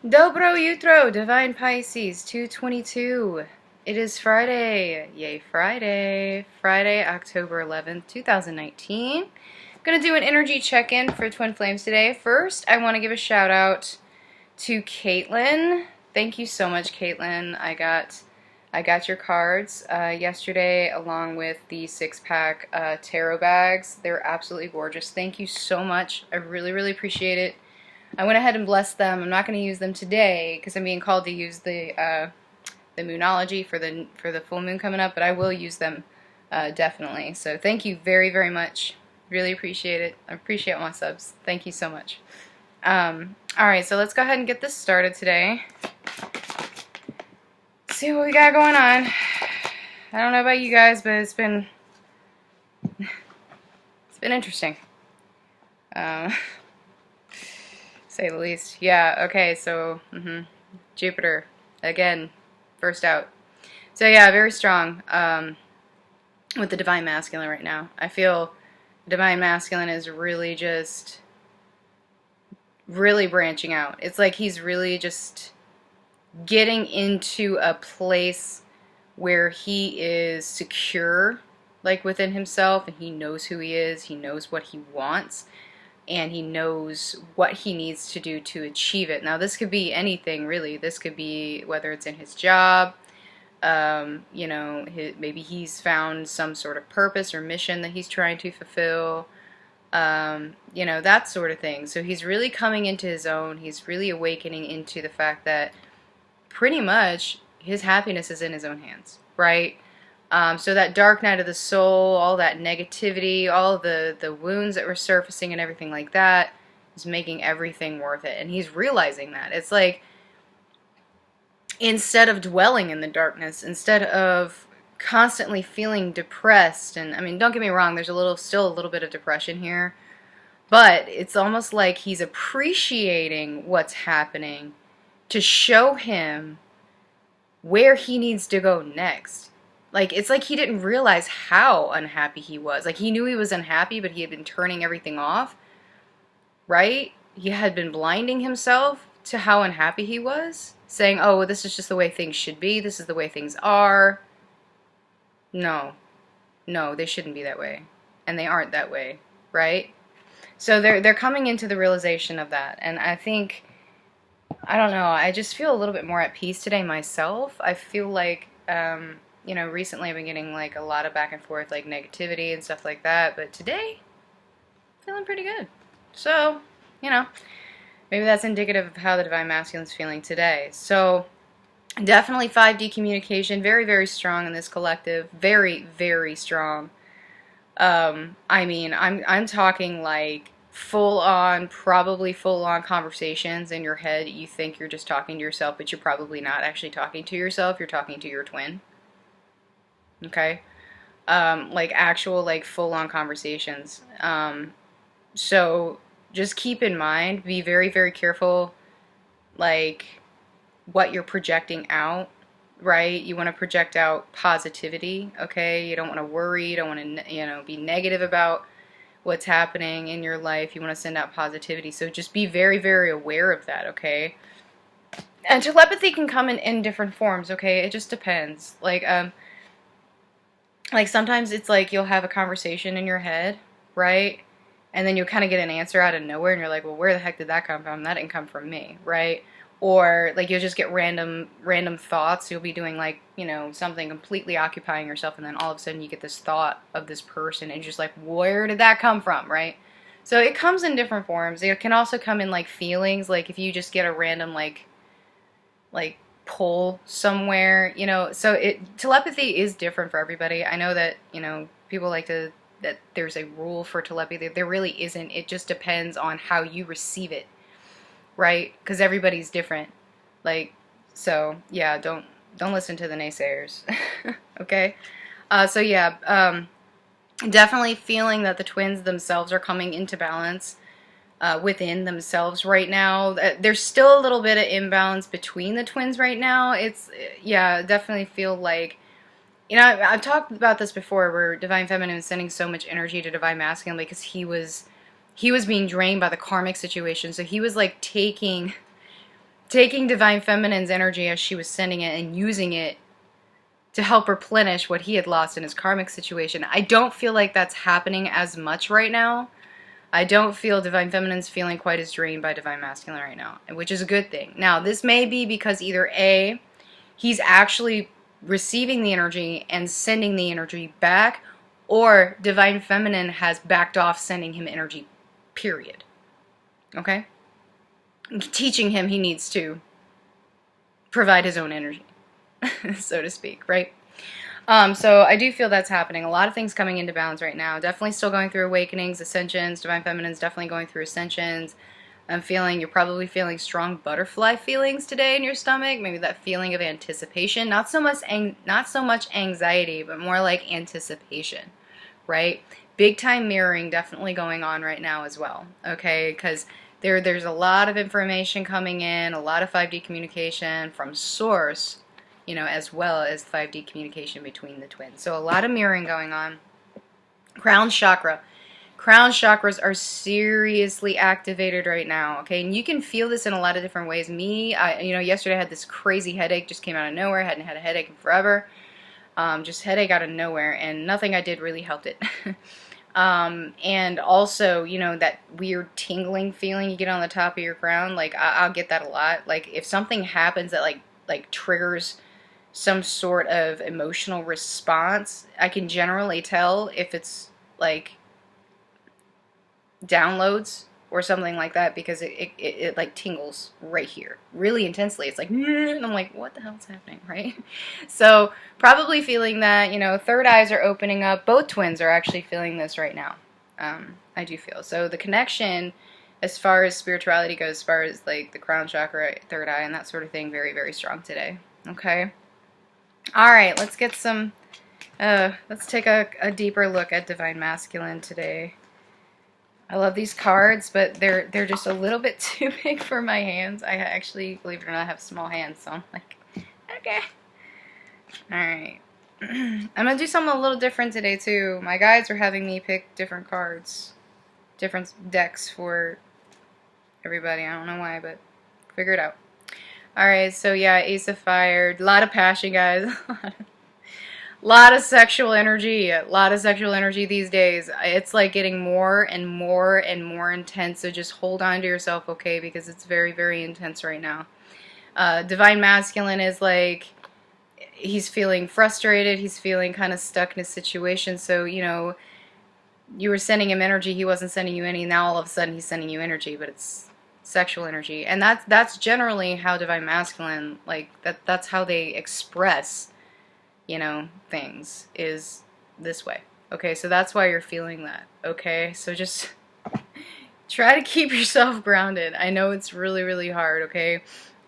Dobro jutro, Divine Pisces 222. It is Friday. Yay, Friday. Friday, October 11th, 2019. Gonna do an energy check-in for Twin Flames today. First, I want to give a shout out to Caitlin. Thank you so much, Caitlin. I got your cards yesterday along with the 6-pack tarot bags. They're absolutely gorgeous. Thank you so much. I really, really appreciate it. I went ahead and blessed them. I'm not going to use them today because I'm being called to use the Moonology for the full moon coming up, but I will use them definitely. So thank you very, very much. Really appreciate it. I appreciate my subs. Thank you so much. Alright, so let's go ahead and get this started today. See what we got going on. I don't know about you guys, but it's been interesting. Say the least. Yeah, okay, so Jupiter, again, first out. So yeah, very strong with the Divine Masculine right now. I feel Divine Masculine is really just branching out. It's like he's really just getting into a place where he is secure, like within himself, and he knows who he is, he knows what he wants, and he knows what he needs to do to achieve it. Now, this could be anything, really. This could be whether it's in his job, you know, maybe he's found some sort of purpose or mission that he's trying to fulfill, you know, that sort of thing. So he's really coming into his own. He's really awakening into the fact that pretty much his happiness is in his own hands, right? So that dark night of the soul, all that negativity, all the wounds that were surfacing and everything like that is making everything worth it. And he's realizing that. It's like, instead of dwelling in the darkness, instead of constantly feeling depressed, and I mean, don't get me wrong, there's still a little bit of depression here, but it's almost like he's appreciating what's happening to show him where he needs to go next. Like, it's like he didn't realize how unhappy he was. Like, he knew he was unhappy, but he had been turning everything off, right? He had been blinding himself to how unhappy he was, saying, oh, well, this is just the way things should be. This is the way things are. No. No, they shouldn't be that way. And they aren't that way, right? So they're coming into the realization of that. And I think, I don't know, I just feel a little bit more at peace today myself. I feel like, you know, recently I've been getting like a lot of back and forth, like negativity and stuff like that, but today, feeling pretty good. So, you know, maybe that's indicative of how the Divine Masculine is feeling today. So, definitely 5D communication, very, very strong in this collective, very, very strong. I mean, I'm talking like full-on, probably full-on conversations in your head. You think you're just talking to yourself, but you're probably not actually talking to yourself. You're talking to your twin. Okay? Like actual, like full-on conversations. So just keep in mind, be very, very careful, like what you're projecting out, right? You want to project out positivity, okay? You don't want to worry, you don't want to, you know, be negative about what's happening in your life. You want to send out positivity. So just be very, very aware of that, okay? And telepathy can come in different forms, okay? It just depends. Like sometimes it's like you'll have a conversation in your head, right? And then you'll kind of get an answer out of nowhere and you're like, well, where the heck did that come from? That didn't come from me, right? Or like you'll just get random thoughts. You'll be doing like, you know, something completely occupying yourself, and then all of a sudden you get this thought of this person and you're just like, where did that come from, right? So it comes in different forms. It can also come in like feelings, like if you just get a random like pull somewhere, you know. So telepathy is different for everybody. I know that, you know, people like to that there's a rule for telepathy. There really isn't. It just depends on how you receive it, right? Because everybody's different. Like, so yeah, don't listen to the naysayers. Okay? So yeah, definitely feeling that the twins themselves are coming into balance within themselves right now. There's still a little bit of imbalance between the twins right now. It's, yeah, definitely feel like, you know, I've talked about this before, where Divine Feminine is sending so much energy to Divine Masculine because he was being drained by the karmic situation. So he was like taking taking Divine Feminine's energy as she was sending it and using it to help replenish what he had lost in his karmic situation. I don't feel like that's happening as much right now. I don't feel Divine Feminine's feeling quite as drained by Divine Masculine right now, which is a good thing. Now, this may be because either A, he's actually receiving the energy and sending the energy back, or Divine Feminine has backed off sending him energy, period. Okay? Teaching him he needs to provide his own energy, so to speak, right? So I do feel that's happening. A lot of things coming into balance right now. Definitely still going through awakenings, ascensions. Divine Feminine's definitely going through ascensions. You're probably feeling strong butterfly feelings today in your stomach. Maybe that feeling of anticipation. Not so much anxiety, but more like anticipation, right? Big time mirroring definitely going on right now as well, okay? Because there's a lot of information coming in, a lot of 5D communication from source, you know, as well as 5D communication between the twins. So a lot of mirroring going on. Crown chakra. Crown chakras are seriously activated right now, okay? And you can feel this in a lot of different ways. Yesterday I had this crazy headache, just came out of nowhere. I hadn't had a headache in forever. Just headache out of nowhere, and nothing I did really helped it. And also, you know, that weird tingling feeling you get on the top of your crown, like, I'll get that a lot. Like, if something happens that, like triggers some sort of emotional response, I can generally tell if it's, like, downloads or something like that, because it like tingles right here really intensely. It's like, and I'm like, what the hell's happening, right? So probably feeling that, you know, third eyes are opening up. Both twins are actually feeling this right now. I do feel so the connection as far as spirituality goes, as far as like the crown chakra, third eye, and that sort of thing, very, very strong today. Okay, all right, let's get some let's take a deeper look at Divine Masculine today. I love these cards, but they're just a little bit too big for my hands. I actually, believe it or not, have small hands, so I'm like, okay. Alright. I'm going to do something a little different today, too. My guides are having me pick different cards, different decks for everybody. I don't know why, but figure it out. Alright, so yeah, Ace of Fire. A lot of passion, guys. Lot of sexual energy. A lot of sexual energy these days. It's like getting more and more and more intense. So just hold on to yourself, okay? Because it's very, very intense right now. Divine Masculine is like, he's feeling frustrated. He's feeling kind of stuck in a situation. So, you know, you were sending him energy. He wasn't sending you any. Now all of a sudden he's sending you energy, but it's sexual energy. And that's generally how Divine Masculine, like, that's how they express, you know, things, is this way. Okay, so that's why you're feeling that. Okay, so just try to keep yourself grounded. I know it's really, really hard, okay,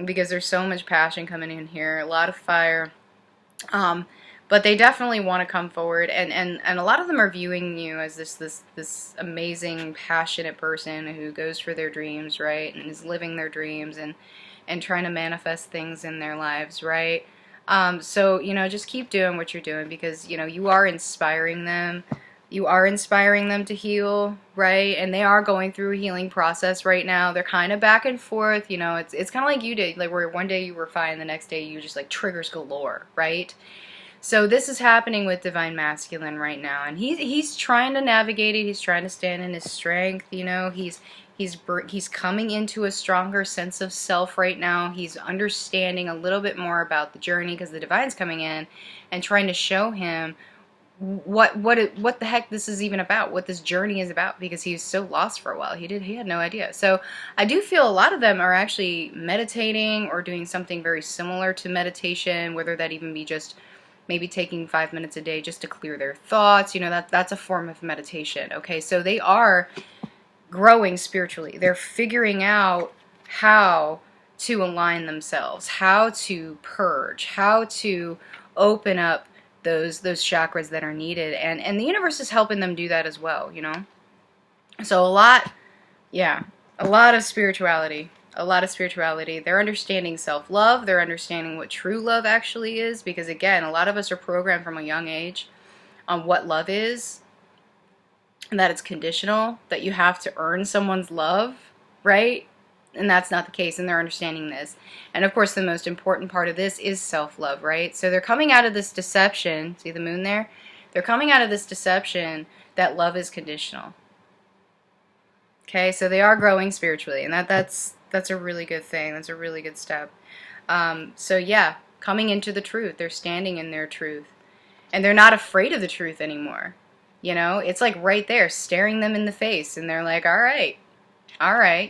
because there's so much passion coming in here, a lot of fire, but they definitely want to come forward, and a lot of them are viewing you as this amazing, passionate person who goes for their dreams, right, and is living their dreams and trying to manifest things in their lives, right? So, you know, just keep doing what you're doing, because, you know, you are inspiring them. You are inspiring them to heal, right? And they are going through a healing process right now. They're kind of back and forth, you know. It's kind of like you did, like where one day you were fine, the next day you just like triggers galore, right? So this is happening with Divine Masculine right now, and he's trying to navigate it. He's trying to stand in his strength, you know. He's coming into a stronger sense of self right now. He's understanding a little bit more about the journey, because the Divine's coming in and trying to show him what the heck this is even about, what this journey is about, because he was so lost for a while. He had no idea. So I do feel a lot of them are actually meditating or doing something very similar to meditation, whether that even be just maybe taking 5 minutes a day just to clear their thoughts. You know, that's a form of meditation. Okay, so they are growing spiritually. They're figuring out how to align themselves, how to purge, how to open up those chakras that are needed, and the universe is helping them do that as well, you know. So a lot of spirituality. They're understanding self-love. They're understanding what true love actually is, because again, a lot of us are programmed from a young age on what love is, and that it's conditional, that you have to earn someone's love, right? And that's not the case, and they're understanding this. And of course, the most important part of this is self-love, right? So they're coming out of this deception. See the moon there? They're coming out of this deception that love is conditional. Okay, so they are growing spiritually, and that's a really good thing. That's a really good step. So yeah, coming into the truth. They're standing in their truth. And they're not afraid of the truth anymore. You know, it's like right there, staring them in the face, and they're like, all right,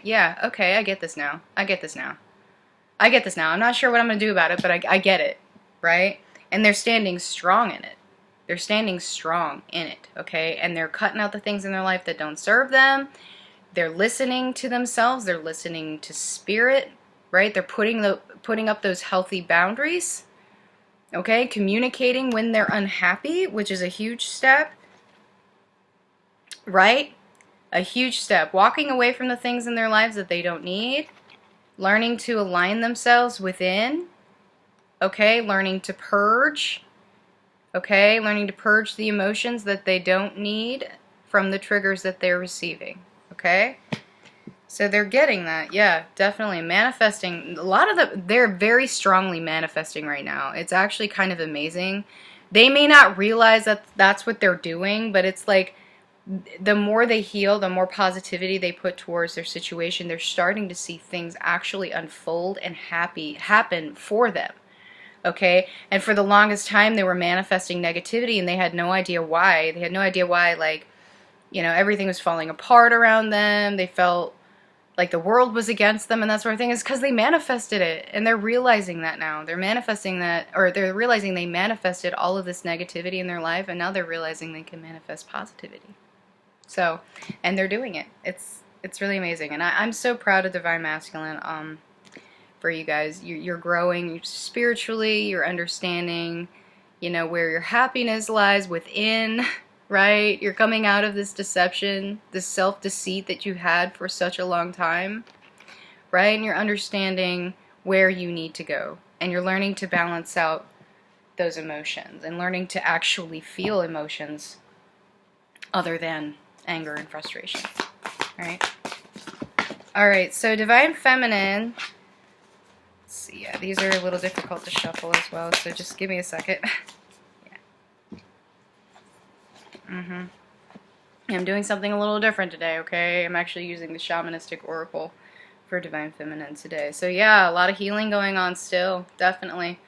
yeah, okay, I get this now. I get this now. I'm not sure what I'm going to do about it, but I get it, right? And they're standing strong in it. They're standing strong in it, okay? And they're cutting out the things in their life that don't serve them. They're listening to themselves. They're listening to spirit, right? They're putting up those healthy boundaries, okay? Communicating when they're unhappy, which is a huge step, right? A huge step. Walking away from the things in their lives that they don't need. Learning to align themselves within. Okay? Learning to purge. Okay? Learning to purge the emotions that they don't need from the triggers that they're receiving. Okay? So they're getting that. Yeah, definitely. Manifesting. A lot of they're very strongly manifesting right now. It's actually kind of amazing. They may not realize that that's what they're doing, but it's like, the more they heal, the more positivity they put towards their situation, they're starting to see things actually unfold and happen for them. Okay? And for the longest time, they were manifesting negativity, and they had no idea why. They had no idea why, like, you know, everything was falling apart around them. They felt like the world was against them and that sort of thing. Is because they manifested it, and they're realizing that now. They're manifesting that, or they're realizing they manifested all of this negativity in their life, and now they're realizing they can manifest positivity. So, and they're doing it. It's really amazing, and I'm so proud of Divine Masculine. For you guys, you're growing spiritually. You're understanding, you know, where your happiness lies within. Right? You're coming out of this deception, this self-deceit that you had for such a long time. Right? And you're understanding where you need to go, and you're learning to balance out those emotions and learning to actually feel emotions other than anger and frustration. Alright? Alright, so Divine Feminine. Let's see, yeah, these are a little difficult to shuffle as well, so just give me a second. Yeah. I'm doing something a little different today, okay? I'm actually using the Shamanistic Oracle for Divine Feminine today. So yeah, a lot of healing going on still, definitely.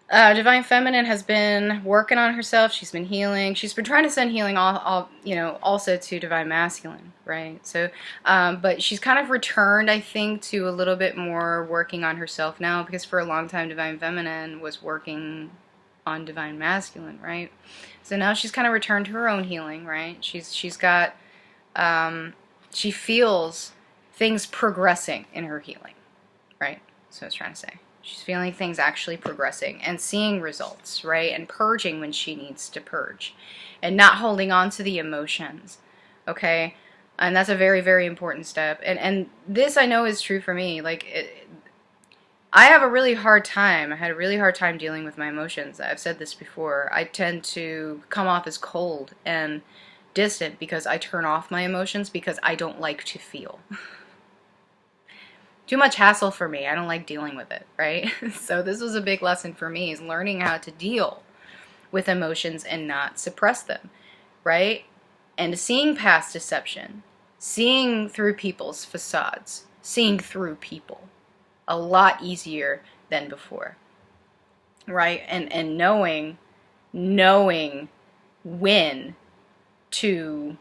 Divine Feminine has been working on herself. She's been healing. She's been trying to send healing also to Divine Masculine, right? So, but she's kind of returned, I think, to a little bit more working on herself now, because for a long time Divine Feminine was working on Divine Masculine, right? So now she's kind of returned to her own healing, right? She's got, she feels things progressing in her healing, right? So I was trying to say. She's feeling things actually progressing and seeing results, right? And purging when she needs to purge. And not holding on to the emotions, okay? And that's a very, very important step. And this I know is true for me. Like, I have a really hard time. I had a really hard time dealing with my emotions. I've said this before. I tend to come off as cold and distant because I turn off my emotions because I don't like to feel. Too much hassle for me. I don't like dealing with it, right? So this was a big lesson for me, is learning how to deal with emotions and not suppress them, right? And seeing past deception, seeing through people's facades, seeing through people a lot easier than before, right? And knowing when to,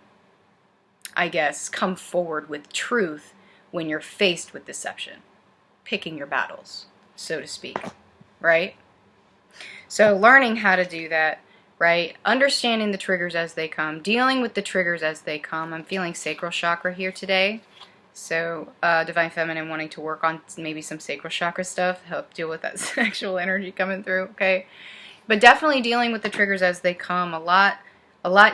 I guess, come forward with truth when you're faced with deception, picking your battles, so to speak, right? So learning how to do that, right? Understanding the triggers as they come, dealing with the triggers as they come. I'm feeling sacral chakra here today. So Divine Feminine wanting to work on maybe some sacral chakra stuff, help deal with that sexual energy coming through, okay? But definitely dealing with the triggers as they come a lot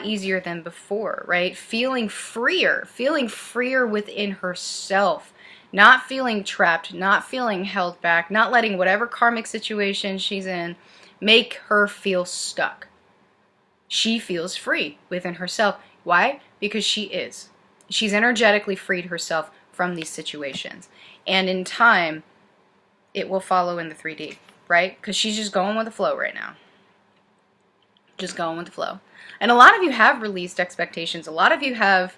easier than before, right? Feeling freer within herself, not feeling trapped, not feeling held back, not letting whatever karmic situation she's in make her feel stuck. She feels free within herself. Why? Because she is. She's energetically freed herself from these situations. And in time, it will follow in the 3D, right? Because she's just going with the flow right now. Just going with the flow. And a lot of you have released expectations. A lot of you have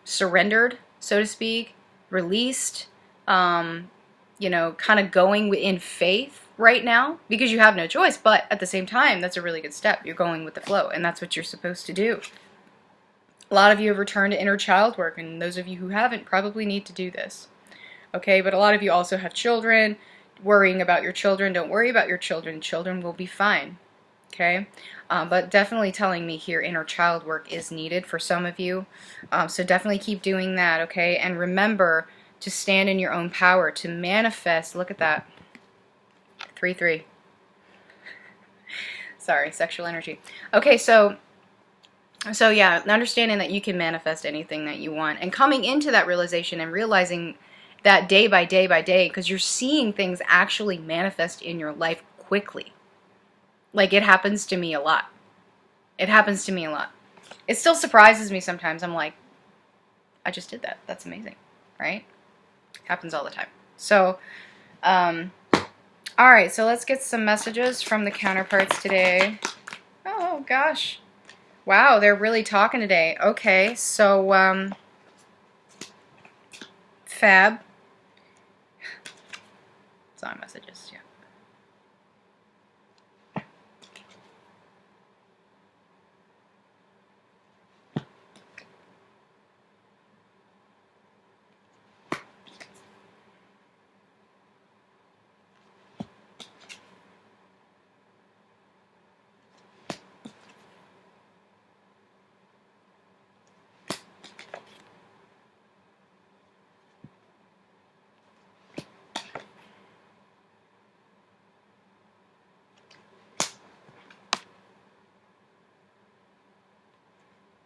surrendered, so to speak, released, you know, kind of going in faith right now because you have no choice. But at the same time, that's a really good step. You're going with the flow, and that's what you're supposed to do. A lot of you have returned to inner child work, and those of you who haven't probably need to do this. Okay, but a lot of you also have children, worrying about your children. Don't worry about your children. Children will be fine. Okay, but definitely telling me here inner child work is needed for some of you. So definitely keep doing that, okay? And remember to stand in your own power, to manifest. Look at that. 3-3. Sorry, sexual energy. Okay, so yeah, understanding that you can manifest anything that you want. And coming into that realization and realizing that day by day by day, because you're seeing things actually manifest in your life quickly. Like, it happens to me a lot. It happens to me a lot. It still surprises me sometimes. I'm like, I just did that. That's amazing, right? Happens all the time. So, all right, so let's get some messages from the counterparts today. Oh, gosh. Wow, they're really talking today. Okay, so, fab. It's on messages, yeah.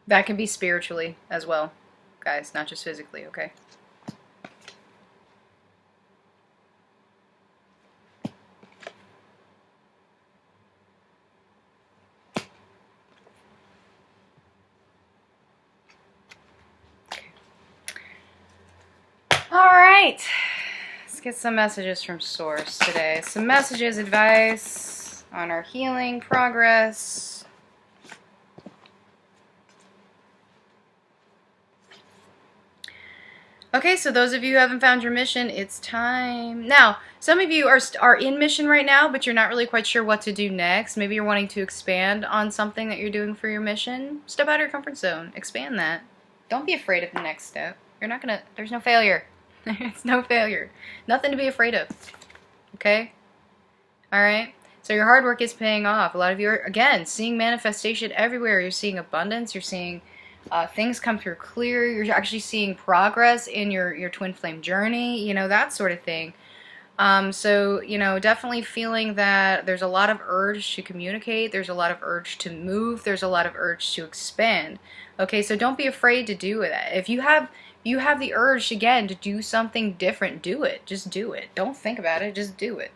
That can be spiritually as well, guys, not just physically, okay? All right, let's get some messages from Source today. Some messages, advice on our healing progress. Okay, so those of you who haven't found your mission, it's time. Now, some of you are in mission right now, but you're not really quite sure what to do next. Maybe you're wanting to expand on something that you're doing for your mission. Step out of your comfort zone. Expand that. Don't be afraid of the next step. You're not gonna, there's no failure. There's no failure. Nothing to be afraid of. Okay? Alright? So your hard work is paying off. A lot of you are, again, seeing manifestation everywhere. You're seeing abundance. You're seeing things come through clear. You're actually seeing progress in your twin flame journey, you know, that sort of thing. So, you know, definitely feeling that there's a lot of urge to communicate. There's a lot of urge to move. There's a lot of urge to expand. Okay, so don't be afraid to do that. If you have the urge, again, to do something different, do it. Just do it. Don't think about it. Just do it.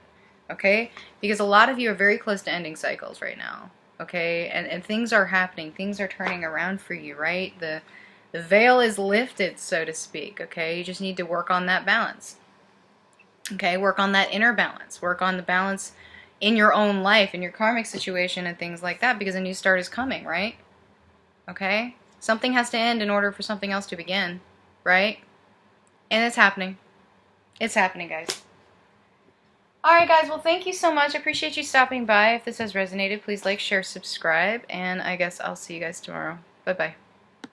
Okay? Because a lot of you are very close to ending cycles right now. Okay, and things are happening, things are turning around for you, right? The veil is lifted, so to speak, okay? You just need to work on that balance. Okay, work on that inner balance. Work on the balance in your own life, in your karmic situation and things like that, because a new start is coming, right? Okay? Something has to end in order for something else to begin, right? And it's happening. It's happening, guys. Alright guys, well thank you so much. I appreciate you stopping by. If this has resonated, please like, share, subscribe, and I guess I'll see you guys tomorrow. Bye-bye.